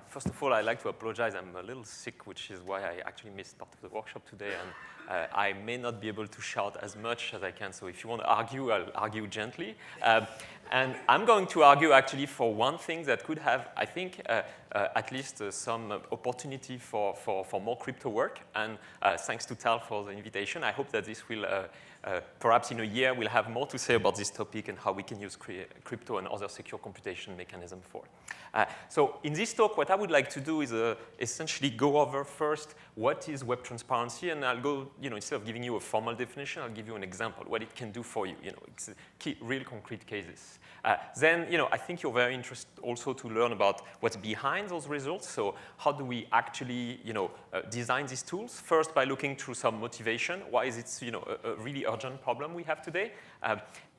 First of all, I'd like to apologize. I'm a little sick, which is why I actually missed part of the workshop today, and I may not be able to shout as much as I can. So if you want to argue, I'll argue gently. And I'm going to argue actually for one thing that could have, I think, at least some opportunity for more crypto work. And thanks to Tal for the invitation. I hope that this will, perhaps in a year, we'll have more to say about this topic and how we can use crypto and other secure computation mechanism for it. So in this talk, what I would like to do is essentially go over first what is web transparency, and I'll go, instead of giving you a formal definition, I'll give you an example, what it can do for you, it's real concrete cases. Then, I think you're very interested also to learn about what's behind those results. So how do we actually, design these tools? First, by looking through some motivation. Why is it, a really urgent problem we have today?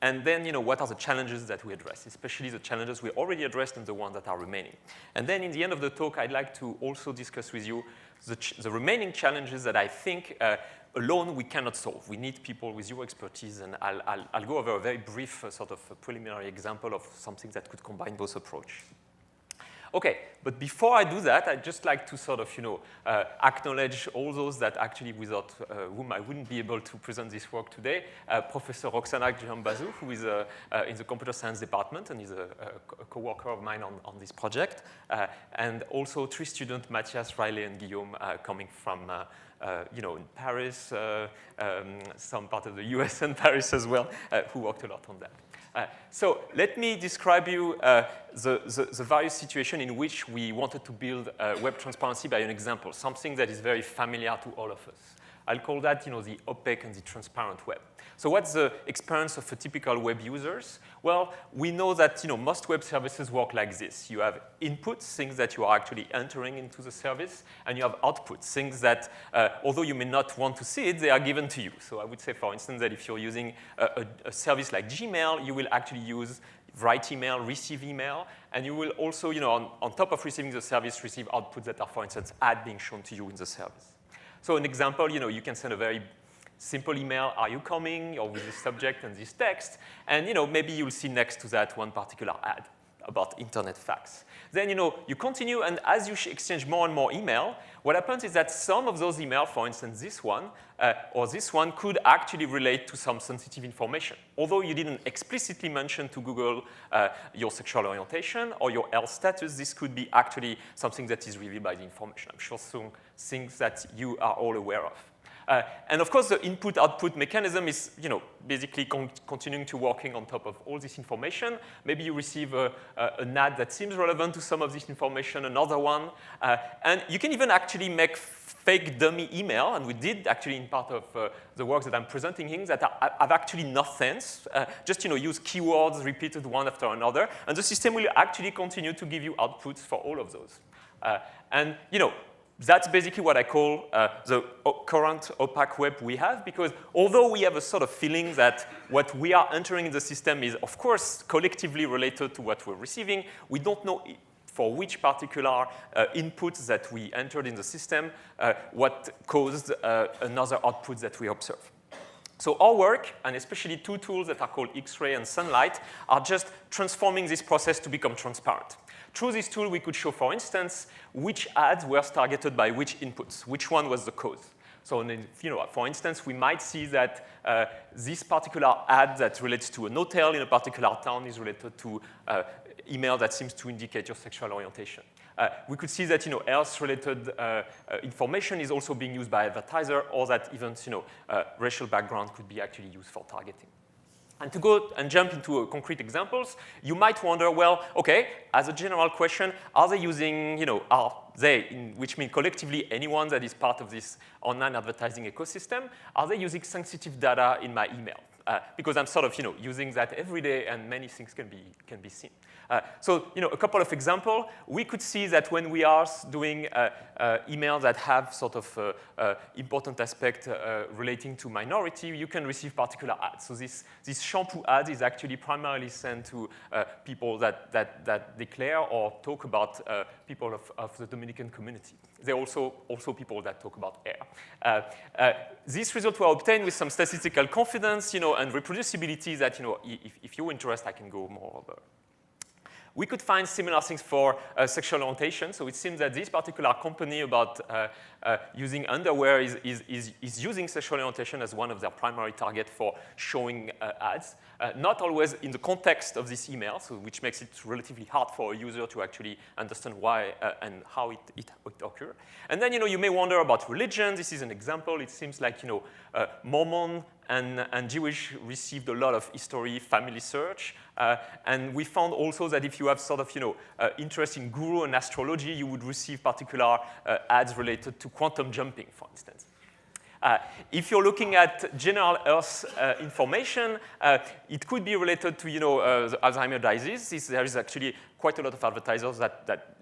And then, what are the challenges that we address, especially the challenges we already addressed and the ones that are remaining. And then, in the end of the talk, I'd like to also discuss with you the remaining challenges that I think alone we cannot solve. We need people with your expertise, and I'll go over a very brief sort of preliminary example of something that could combine both approaches. Okay, but before I do that, I'd just like to sort of, acknowledge all those that actually without whom I wouldn't be able to present this work today. Professor Roxana Giambazu, who is in the computer science department and is a co-worker of mine on this project. And also 3 students, Matthias, Riley, and Guillaume, coming from in Paris, some part of the US and Paris as well, who worked a lot on that. So let me describe you the various situations in which we wanted to build web transparency by an example, something that is very familiar to all of us. I'll call that, the opaque and the transparent web. So what's the experience of a typical web users? Well, we know that, most web services work like this. You have inputs, things that you are actually entering into the service, and you have outputs, things that, although you may not want to see it, they are given to you. So I would say, for instance, that if you're using a service like Gmail, you will actually use write email, receive email, and you will also, on top of receiving the service, receive outputs that are, for instance, ad being shown to you in the service. So an example, you can send a very simple email, are you coming, or with this subject and this text, and maybe you'll see next to that one particular ad about internet facts. Then you continue, and as you exchange more and more email, what happens is that some of those emails, for instance this one, or this one, could actually relate to some sensitive information. Although you didn't explicitly mention to Google your sexual orientation or your health status, this could be actually something that is revealed by the information. I'm sure some things that you are all aware of. And of course, the input-output mechanism is, basically continuing to working on top of all this information. Maybe you receive an ad that seems relevant to some of this information, another one. And you can even actually make fake dummy email, and we did actually in part of the work that I'm presenting here, that have actually no sense. Just, use keywords repeated one after another, and the system will actually continue to give you outputs for all of those. And, that's basically what I call the current opaque web we have, because although we have a sort of feeling that what we are entering in the system is, of course, collectively related to what we're receiving, we don't know for which particular inputs that we entered in the system what caused another output that we observe. So our work, and especially 2 tools that are called XRay and Sunlight, are just transforming this process to become transparent. Through this tool, we could show, for instance, which ads were targeted by which inputs, which one was the cause. So, for instance, we might see that this particular ad that relates to an hotel in a particular town is related to email that seems to indicate your sexual orientation. We could see that, health-related information is also being used by advertiser, or that even, racial background could be actually used for targeting. And to go and jump into concrete examples, you might wonder, well, okay, as a general question, are they using, are they, which means collectively anyone that is part of this online advertising ecosystem, are they using sensitive data in my email? Because I'm sort of, using that every day, and many things can be seen. So, a couple of examples. We could see that when we are doing emails that have sort of important aspect relating to minority, you can receive particular ads. So this shampoo ad is actually primarily sent to people that declare or talk about people of the Dominican community. There are also people that talk about hair. These results were obtained with some statistical confidence, and reproducibility that, if you're interested, I can go more over. We could find similar things for sexual orientation. So it seems that this particular company about using underwear is using sexual orientation as one of their primary targets for showing ads. Not always in the context of this email, so which makes it relatively hard for a user to actually understand why and how it occurs. And then, you may wonder about religion. This is an example. It seems like, Mormon and Jewish received a lot of history, family search. And we found also that if you have sort of, interest in guru and astrology, you would receive particular ads related to quantum jumping, for instance. If you're looking at general Earth information, it could be related to, the Alzheimer's disease. There is actually quite a lot of advertisers that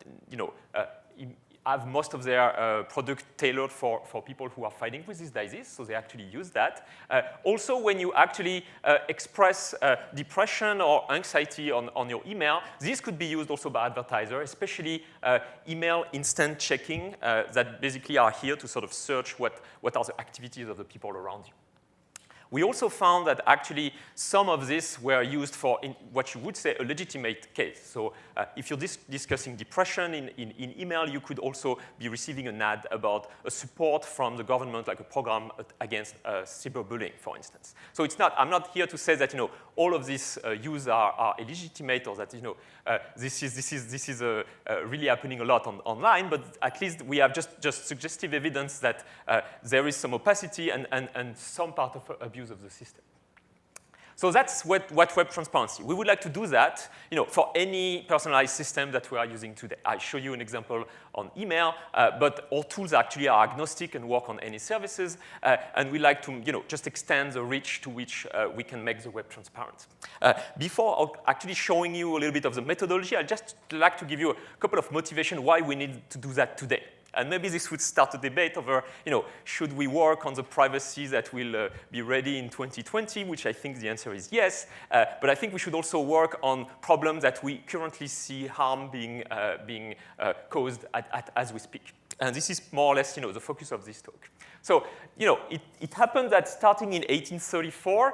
have most of their product tailored for people who are fighting with this disease, so they actually use that. Also, when you actually express depression or anxiety on your email, this could be used also by advertisers, especially email instant checking that basically are here to sort of search what are the activities of the people around you. We also found that actually some of this were used for what you would say a legitimate case. So if you're discussing depression in email, you could also be receiving an ad about a support from the government, like a program against cyberbullying, for instance. So it's not, I'm not here to say that all of these use are illegitimate or that this is really happening a lot online, but at least we have just suggestive evidence that there is some opacity and some part of abuse of the system. So that's what web transparency. We would like to do that, for any personalized system that we are using today. I show you an example on email, but our tools actually are agnostic and work on any services, and we like to, just extend the reach to which we can make the web transparent. Before actually showing you a little bit of the methodology, I'd just like to give you a couple of motivations why we need to do that today. And maybe this would start a debate over, should we work on the privacy that will be ready in 2020, which I think the answer is yes. But I think we should also work on problems that we currently see harm being caused as we speak. And this is more or less, the focus of this talk. So, it happened that starting in 1834,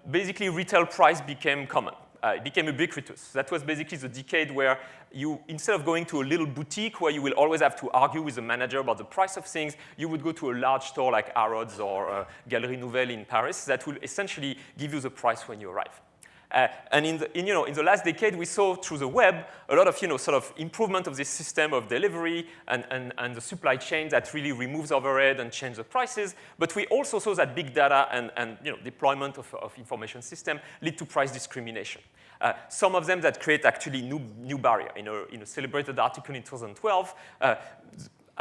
basically retail price became common. It became ubiquitous. That was basically the decade where you, instead of going to a little boutique where you will always have to argue with the manager about the price of things, you would go to a large store like Harrods or Galeries Nouvelles in Paris that will essentially give you the price when you arrive. And in the last decade, we saw through the web a lot of sort of improvement of this system of delivery and the supply chain that really removes overhead and changes the prices. But we also saw that big data and deployment of information system lead to price discrimination. Some of them that create actually new barrier. In a celebrated article in 2012.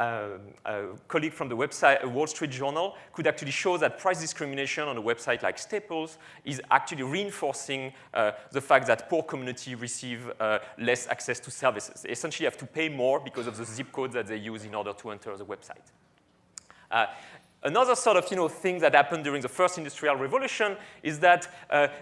A colleague from the website, Wall Street Journal, could actually show that price discrimination on a website like Staples is actually reinforcing the fact that poor community receive less access to services. They essentially have to pay more because of the zip code that they use in order to enter the website. Another sort of thing that happened during the first industrial revolution is that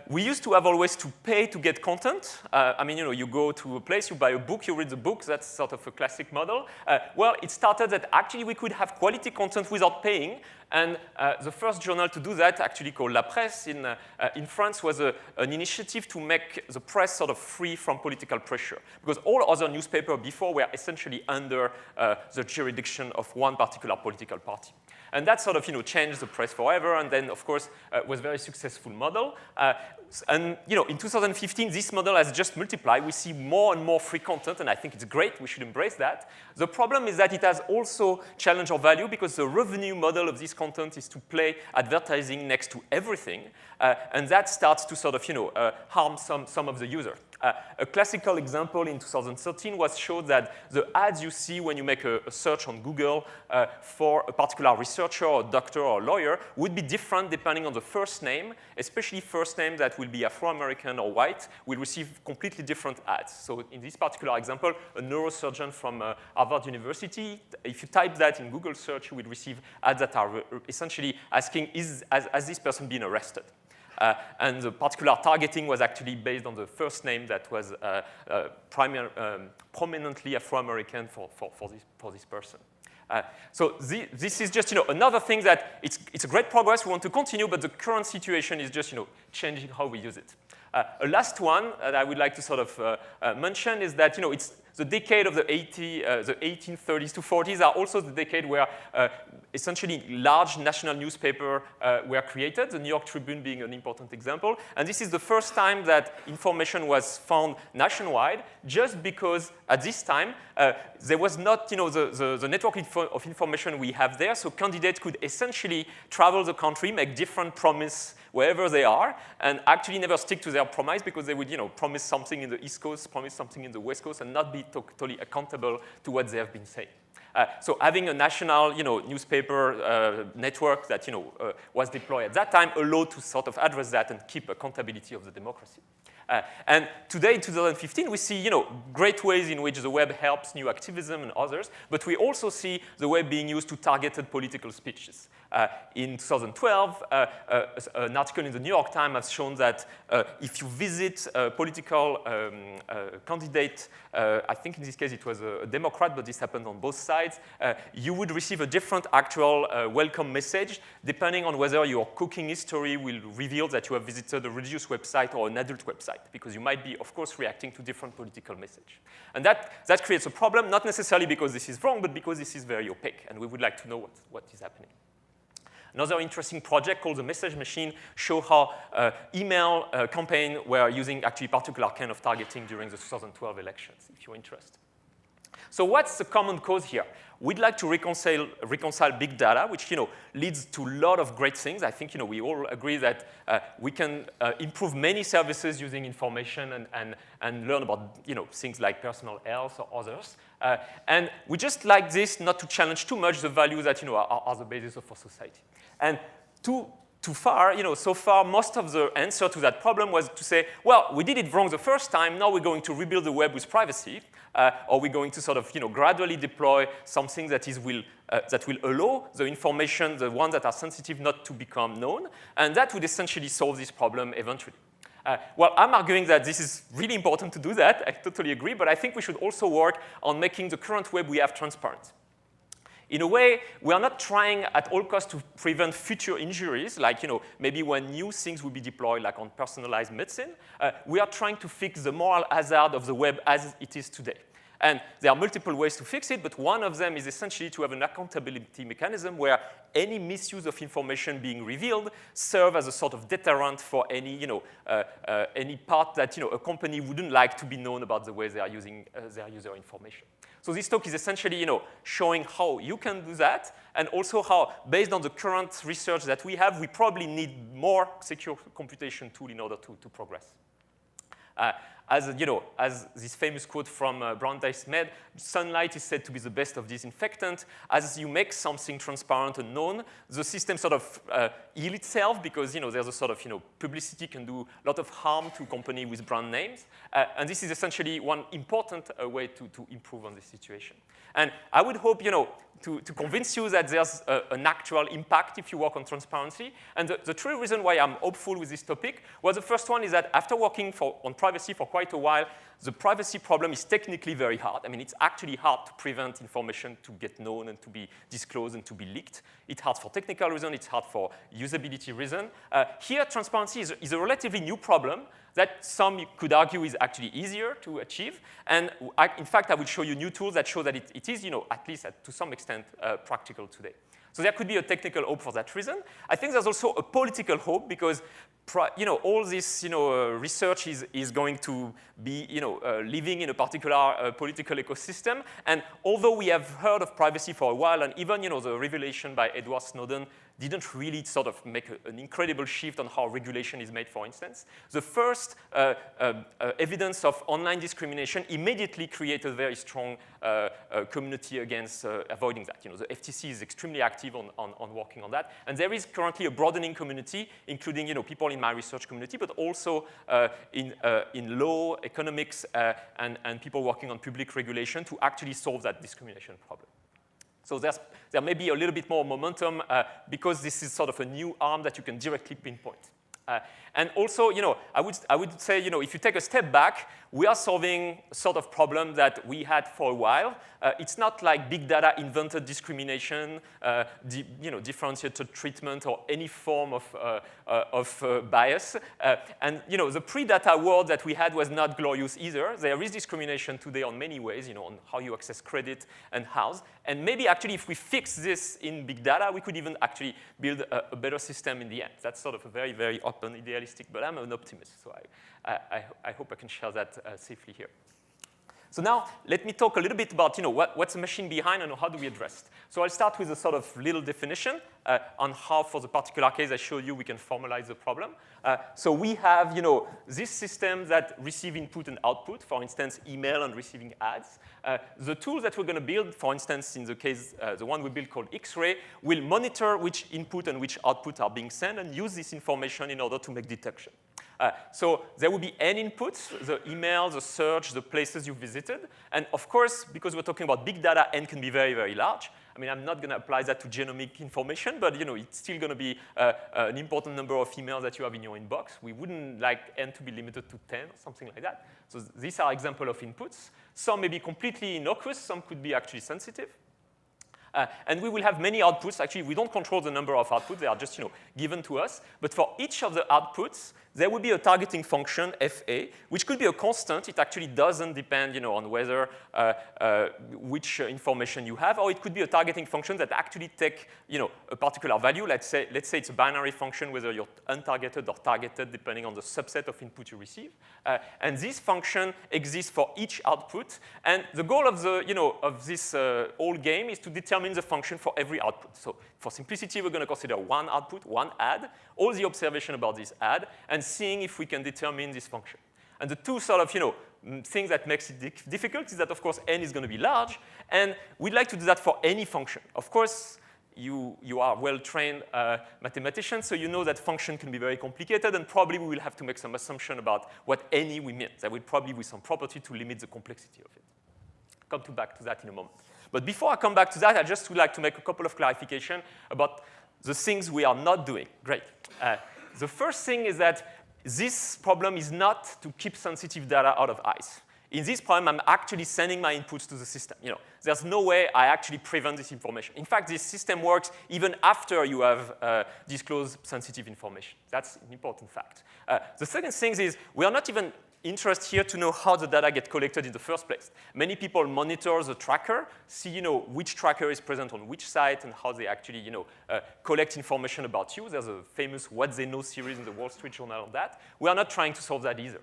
we used to have always to pay to get content. You go to a place, you buy a book, you read the book. That's sort of a classic model. Well, it started that actually we could have quality content without paying. And the first journal to do that, actually called La Presse in France, was an initiative to make the press sort of free from political pressure. Because all other newspapers before were essentially under the jurisdiction of one particular political party. And that sort of changed the press forever, and then, of course, was a very successful model. And in 2015, this model has just multiplied. We see more and more free content, and I think it's great. We should embrace that. The problem is that it has also challenged our value because the revenue model of this content is to play advertising next to everything, and that starts to sort of harm some of the users. A classical example in 2013 was showed that the ads you see when you make a search on Google for a particular researcher or doctor or lawyer would be different depending on the first name, especially first name that will be Afro-American or white will receive completely different ads. So in this particular example, a neurosurgeon from Harvard University, if you type that in Google search, you will receive ads that are essentially asking, has this person been arrested? And the particular targeting was actually based on the first name that was prominently Afro-American for this person. So this is just another thing that it's a great progress. We want to continue, but the current situation is just changing how we use it. A last one that I would like to sort of mention is that, it's the decade of the 1830s to 40s are also the decade where essentially large national newspapers were created, the New York Tribune being an important example. And this is the first time that information was found nationwide, just because at this time there was not the network of information we have there, so candidates could essentially travel the country, make different promises wherever they are, and actually never stick to their promise, because they would promise something in the East Coast, promise something in the West Coast, and not be totally accountable to what they have been saying. So having a national newspaper network that was deployed at that time allowed to sort of address that and keep accountability of the democracy. And today, in 2015, we see great ways in which the web helps new activism and others, but we also see the web being used to targeted political speeches. In 2012, an article in the New York Times has shown that if you visit a political candidate, I think in this case it was a Democrat, but this happened on both sides, you would receive a different actual welcome message depending on whether your cooking history will reveal that you have visited a religious website or an adult website, because you might be, of course, reacting to different political message. And that creates a problem, not necessarily because this is wrong, but because this is very opaque, and we would like to know what is happening. Another interesting project called the Message Machine show how email campaigns were using actually particular kind of targeting during the 2012 elections, if you're interested. So what's the common cause here? We'd like to reconcile big data, which leads to a lot of great things. I think we all agree that we can improve many services using information and learn about things like personal health or others. And we just like this not to challenge too much the values that are the basis of our society. And too far, so far, most of the answer to that problem was to say, well, we did it wrong the first time, now we're going to rebuild the web with privacy, or we're going to sort of, gradually deploy something that will allow the information, the ones that are sensitive, not to become known, and that would essentially solve this problem eventually. Well, I'm arguing that this is really important to do that. I totally agree, but I think we should also work on making the current web we have transparent. In a way, we are not trying at all costs to prevent future injuries, like maybe when new things will be deployed, like on personalized medicine. We are trying to fix the moral hazard of the web as it is today. And there are multiple ways to fix it, but one of them is essentially to have an accountability mechanism where any misuse of information being revealed serve as a sort of deterrent for any part that a company wouldn't like to be known about the way they are using their user information. So this talk is essentially showing how you can do that, and also how, based on the current research that we have, we probably need more secure computation tool in order to progress. As this famous quote from Brandeis made, sunlight is said to be the best of disinfectant. As you make something transparent and known, the system sort of heals itself, because there's a sort of publicity can do a lot of harm to company with brand names, and this is essentially one important way to improve on this situation. And I would hope to convince you that there's an actual impact if you work on transparency. And the true reason why I'm hopeful with this topic was, the first one is that after working on privacy for quite a while, the privacy problem is technically very hard. I mean, it's actually hard to prevent information to get known and to be disclosed and to be leaked. It's hard for technical reasons. It's hard for usability reasons. Here, transparency is a relatively new problem that some could argue is actually easier to achieve. And in fact, I will show you new tools that show that it is, at least to some extent, practical today. So there could be a technical hope for that reason. I think there's also a political hope, because all this research is going to be living in a particular political ecosystem. And although we have heard of privacy for a while, and even the revelation by Edward Snowden didn't really sort of make an incredible shift on how regulation is made, for instance, the first evidence of online discrimination immediately created a very strong community against avoiding that. The FTC is extremely active on working on that. And there is currently a broadening community, including people in my research community, but also in law, economics, and people working on public regulation to actually solve that discrimination problem. So there may be a little bit more momentum because this is sort of a new arm that you can directly pinpoint. And also, I would say, if you take a step back, we are solving a sort of problem that we had for a while. It's not like big data invented discrimination, differentiated treatment, or any form of bias. And the pre-data world that we had was not glorious either. There is discrimination today on many ways, on how you access credit and how. And maybe actually, if we fix this in big data, we could even actually build a better system in the end. That's sort of a very, very open, idealistic, but I'm an optimist, so I hope I can share that safely here. So now, let me talk a little bit about what's the machine behind and how do we address it. So I'll start with a sort of little definition on how, for the particular case I showed you, we can formalize the problem. So we have this system that receive input and output, for instance, email and receiving ads. The tool that we're going to build, for instance, in the case, the one we built called XRay, will monitor which input and which output are being sent and use this information in order to make detection. So there will be n inputs, the email, the search, the places you visited. And of course, because we're talking about big data, n can be very, very large. I mean, I'm not going to apply that to genomic information, but it's still going to be an important number of emails that you have in your inbox. We wouldn't like n to be limited to 10 or something like that. So these are examples of inputs. Some may be completely innocuous. Some could be actually sensitive. And we will have many outputs. Actually, we don't control the number of outputs. They are just given to us. But for each of the outputs, there will be a targeting function, FA, which could be a constant. It actually doesn't depend on whether which information you have, or it could be a targeting function that actually take a particular value. Let's say it's a binary function, whether you're untargeted or targeted, depending on the subset of input you receive. And this function exists for each output. And the goal of of this whole game is to determine the function for every output. So for simplicity, we're going to consider one output, one ad, all the observation about this ad, and seeing if we can determine this function. And the two sort of things that makes it difficult is that, of course, n is going to be large, and we'd like to do that for any function. Of course, you are well-trained mathematicians, so you know that function can be very complicated, and probably we will have to make some assumption about what any we mean. There will probably be some property to limit the complexity of it. Come back to that in a moment. But before I come back to that, I just would like to make a couple of clarifications about the things we are not doing. Great. The first thing is that this problem is not to keep sensitive data out of ice. In this problem, I'm actually sending my inputs to the system. There's no way I actually prevent this information. In fact, this system works even after you have disclosed sensitive information. That's an important fact. The second thing is we are not even interested here to know how the data get collected in the first place. Many people monitor the tracker, see which tracker is present on which site and how they actually collect information about you. There's a famous What They Know series in the Wall Street Journal on that. We are not trying to solve that either.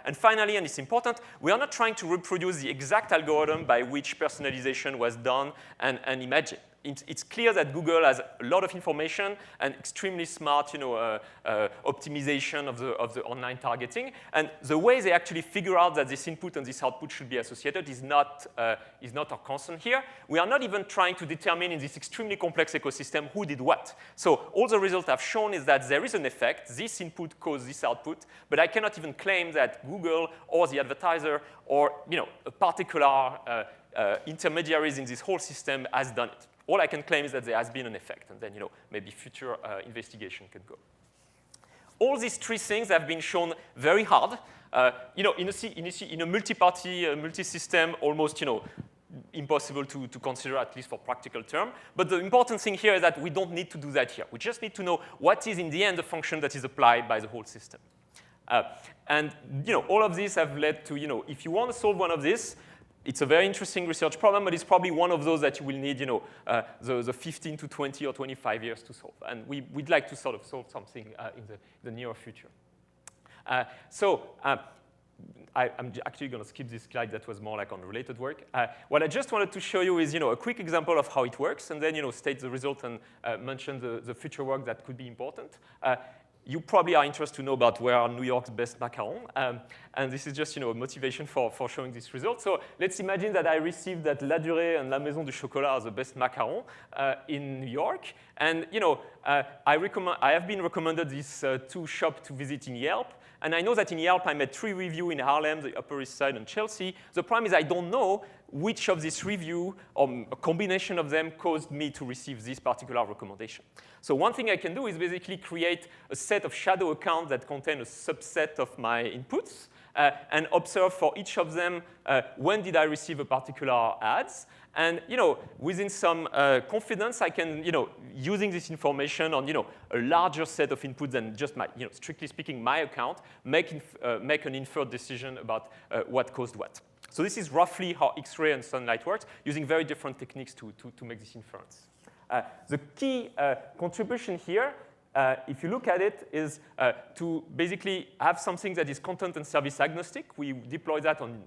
And finally, and it's important, we are not trying to reproduce the exact algorithm by which personalization was done and imagined. It's clear that Google has a lot of information and extremely smart optimization of the online targeting. And the way they actually figure out that this input and this output should be associated is not our concern here. We are not even trying to determine in this extremely complex ecosystem who did what. So all the results I've shown is that there is an effect. This input caused this output. But I cannot even claim that Google or the advertiser or a particular intermediaries in this whole system has done it. All I can claim is that there has been an effect, and then maybe future investigation can go. All these three things have been shown very hard. In a multi-party, multi-system, almost impossible to consider, at least for practical term. But the important thing here is that we don't need to do that here. We just need to know what is in the end the function that is applied by the whole system. And all of these have led to if you want to solve one of these. It's a very interesting research problem, but it's probably one of those that you will need, the 15 to 20 or 25 years to solve. And we'd like to sort of solve something in the near future. I'm actually going to skip this slide that was more like on related work. What I just wanted to show you is, a quick example of how it works, and then, state the result and mention the future work that could be important. You probably are interested to know about where are New York's best macaron. And this is just a motivation for showing this result. So let's imagine that I received that La Durée and La Maison du Chocolat are the best macaron in New York. And I have been recommended these two shops to visit in Yelp. And I know that in Yelp, I made 3 reviews in Harlem, the Upper East Side, and Chelsea. The problem is I don't know which of these reviews, or a combination of them, caused me to receive this particular recommendation. So one thing I can do is basically create a set of shadow accounts that contain a subset of my inputs, and observe for each of them when did I receive a particular ads. And within some confidence, I can, using this information on a larger set of inputs than just my, strictly speaking, my account, make an inferred decision about what caused what. So this is roughly how X-ray and sunlight works, using very different techniques to make this inference. The key contribution here, if you look at it, is to basically have something that is content and service agnostic. We deploy that on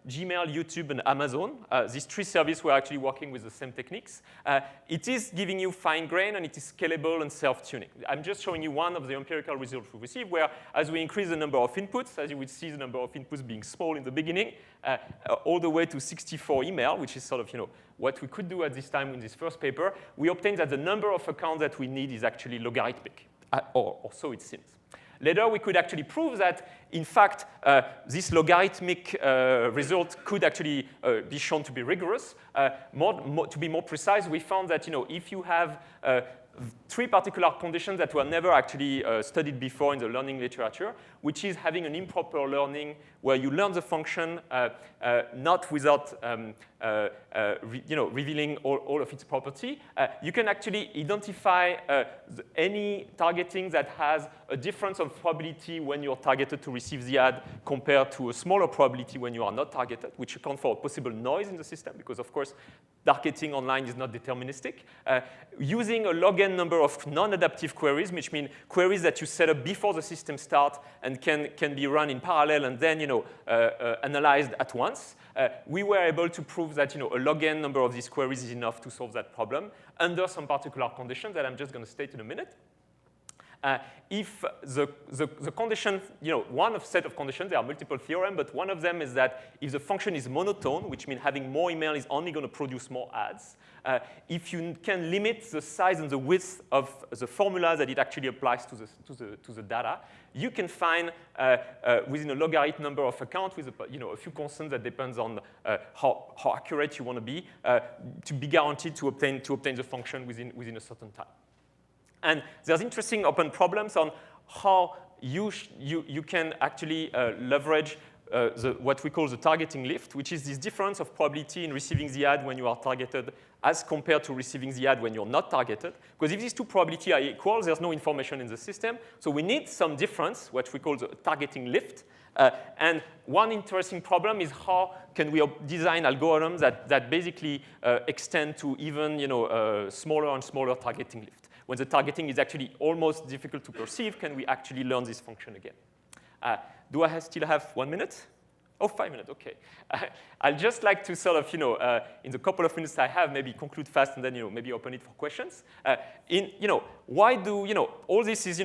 Gmail, YouTube, and Amazon. These 3 services were actually working with the same techniques. It is giving you fine grain, and it is scalable and self-tuning. I'm just showing you one of the empirical results we received, where as we increase the number of inputs, as you would see the number of inputs being small in the beginning, all the way to 64 email, which is sort of what we could do at this time in this first paper, we obtained that the number of accounts that we need is actually logarithmic, or so it seems. Later, we could actually prove that, in fact, this logarithmic result could actually be shown to be rigorous. To be more precise, we found that if you have 3 particular conditions that were never actually studied before in the learning literature, which is having an improper learning where you learn the function not without revealing all of its property. You can actually identify any targeting that has a difference of probability when you're targeted to receive the ad compared to a smaller probability when you are not targeted, which accounts for a possible noise in the system, because, of course, targeting online is not deterministic. Using a log n number of non-adaptive queries, which mean queries that you set up before the system starts and can be run in parallel and then analyzed at once. We were able to prove that a log n number of these queries is enough to solve that problem under some particular conditions that I'm just going to state in a minute. If the condition, one of set of conditions, there are multiple theorems, but one of them is that if the function is monotone, which means having more email is only going to produce more ads, if you can limit the size and the width of the formula that it actually applies to the data, you can find within a logarithm number of accounts with a few constants that depends on how accurate you want to be guaranteed to obtain the function within a certain time. And there's interesting open problems on how you can actually leverage what we call the targeting lift, which is this difference of probability in receiving the ad when you are targeted as compared to receiving the ad when you're not targeted. Because if these 2 probabilities are equal, there's no information in the system. So we need some difference, what we call the targeting lift. And one interesting problem is how can we design algorithms that basically extend to even smaller and smaller targeting lift. When the targeting is actually almost difficult to perceive, can we actually learn this function again? Do I still have 1 minute? Oh, 5 minutes, OK. I'd just like to sort of, in the couple of minutes I have, maybe conclude fast and then, maybe open it for questions. Why do, all this is,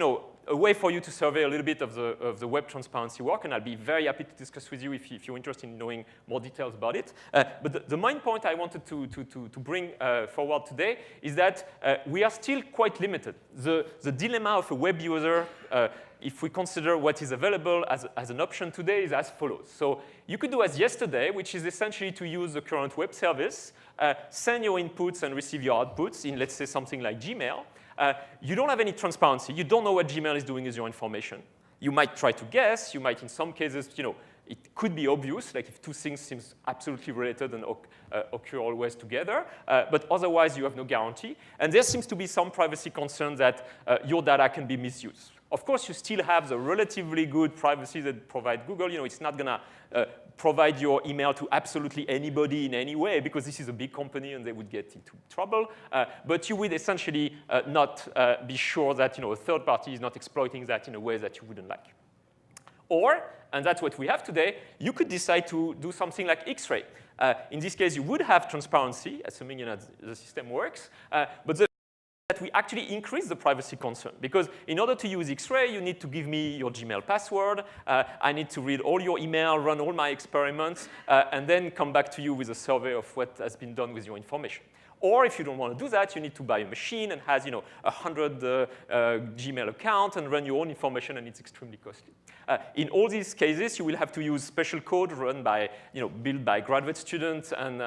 a way for you to survey a little bit of the web transparency work, and I'll be very happy to discuss with you if you're interested in knowing more details about it. But the main point I wanted to bring forward today is that we are still quite limited. The dilemma of a web user, if we consider what is available as an option today, is as follows. So you could do as yesterday, which is essentially to use the current web service, send your inputs and receive your outputs in, let's say, something like Gmail. You don't have any transparency. You don't know what Gmail is doing with your information. You might try to guess. You might, in some cases, it could be obvious, like if 2 things seem absolutely related and occur always together. But otherwise, you have no guarantee. And there seems to be some privacy concern that your data can be misused. Of course, you still have the relatively good privacy that provides Google. It's not going to provide your email to absolutely anybody in any way, because this is a big company and they would get into trouble. But you would essentially not be sure that a third party is not exploiting that in a way that you wouldn't like. Or, and that's what we have today, you could decide to do something like X-ray. In this case, you would have transparency, assuming the system works. But the that that we actually increase the privacy concern. Because in order to use XRay, you need to give me your Gmail password. I need to read all your email, run all my experiments, and then come back to you with a survey of what has been done with your information. Or if you don't want to do that, you need to buy a machine and has 100 Gmail accounts and run your own information, and it's extremely costly. In all these cases, you will have to use special code run by, built by graduate students and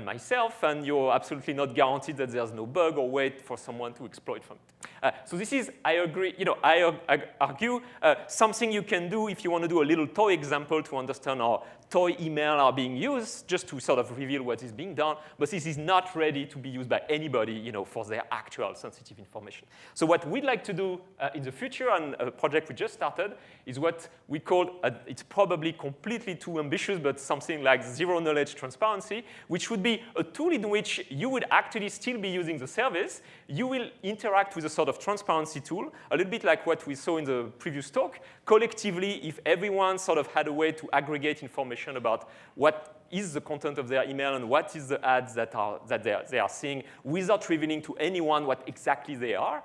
myself, and you're absolutely not guaranteed that there's no bug or wait for someone to exploit from it. So this is, I agree, I argue something you can do if you want to do a little toy example to understand how toy email are being used, just to sort of reveal what is being done, but this is not ready to be used by anybody, for their actual sensitive information. So what we'd like to do in the future, and a project we just started, is what we call, it's probably completely too ambitious, but something like zero-knowledge transparency, which would be a tool in which you would actually still be using the service. You will interact with a sort of transparency tool, a little bit like what we saw in the previous talk. Collectively, if everyone sort of had a way to aggregate information about what is the content of their email and what is the ads that they are seeing without revealing to anyone what exactly they are,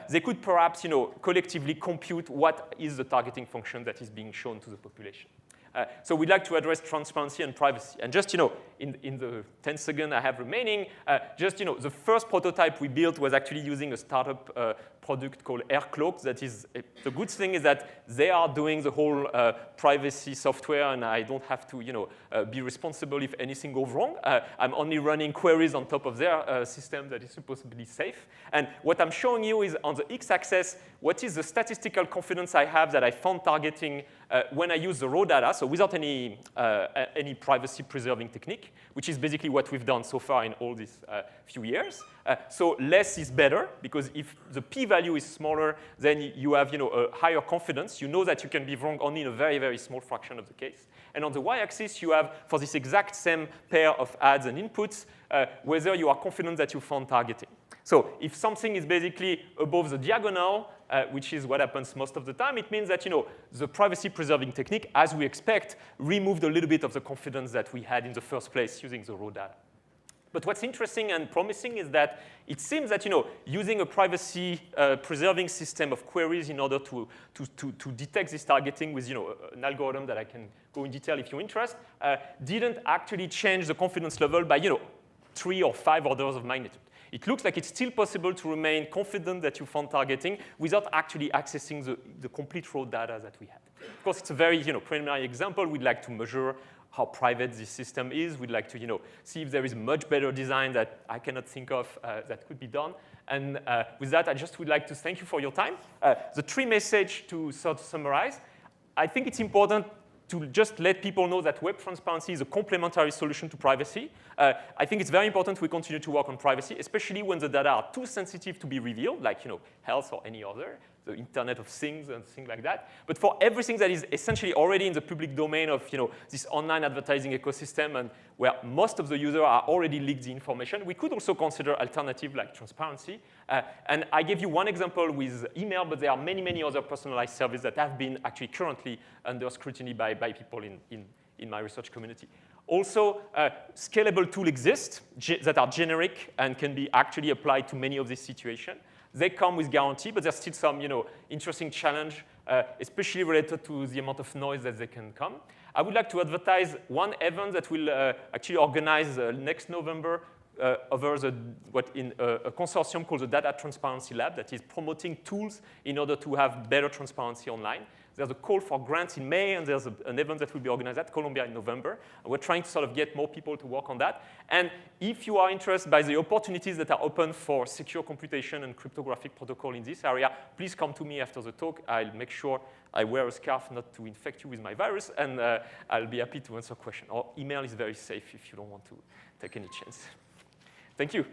they could perhaps collectively compute what is the targeting function that is being shown to the population. So we'd like to address transparency and privacy. And just, in the 10 seconds I have remaining, the first prototype we built was actually using a startup product called AirCloak. That is, the good thing is that they are doing the whole privacy software, and I don't have to, be responsible if anything goes wrong. I'm only running queries on top of their system that is supposed to be safe. And what I'm showing you is on the x-axis, what is the statistical confidence I have that I found targeting when I use the raw data, so without any privacy-preserving technique, which is basically what we've done so far in all these few years. So less is better, because if the p-value is smaller, then you have a higher confidence. You know that you can be wrong only in a very, very small fraction of the case. And on the y-axis, you have, for this exact same pair of ads and inputs, whether you are confident that you found targeting. So if something is basically above the diagonal, which is what happens most of the time, it means that the privacy-preserving technique, as we expect, removed a little bit of the confidence that we had in the first place using the raw data. But what's interesting and promising is that it seems that using a privacy-preserving system of queries in order to detect this targeting with an algorithm that I can go in detail if you're interested, didn't actually change the confidence level by 3 or 5 orders of magnitude. It looks like it's still possible to remain confident that you found targeting without actually accessing the complete raw data that we have. Of course, it's a very preliminary example. We'd like to measure how private this system is. We'd like to see if there is a much better design that I cannot think of that could be done. And with that, I just would like to thank you for your time. The 3 messages to sort of summarize. I think it's important to just let people know that web transparency is a complementary solution to privacy. I think it's very important we continue to work on privacy, especially when the data are too sensitive to be revealed, like health or any other, the Internet of Things and things like that. But for everything that is essentially already in the public domain of this online advertising ecosystem, and where most of the users are already leaked the information, we could also consider alternative like transparency. And I gave you one example with email, but there are many, many other personalized services that have been actually currently under scrutiny by people in my research community. Also, scalable tools exist that are generic and can be actually applied to many of these situations. They come with guarantee, but there's still some interesting challenge, especially related to the amount of noise that they can come. I would like to advertise one event that will actually organize next November over a consortium called the Data Transparency Lab that is promoting tools in order to have better transparency online. There's a call for grants in May, and there's an event that will be organized at Columbia in November. And we're trying to sort of get more people to work on that. And if you are interested by the opportunities that are open for secure computation and cryptographic protocol in this area, please come to me after the talk. I'll make sure I wear a scarf not to infect you with my virus, and I'll be happy to answer questions. Or email is very safe if you don't want to take any chance. Thank you.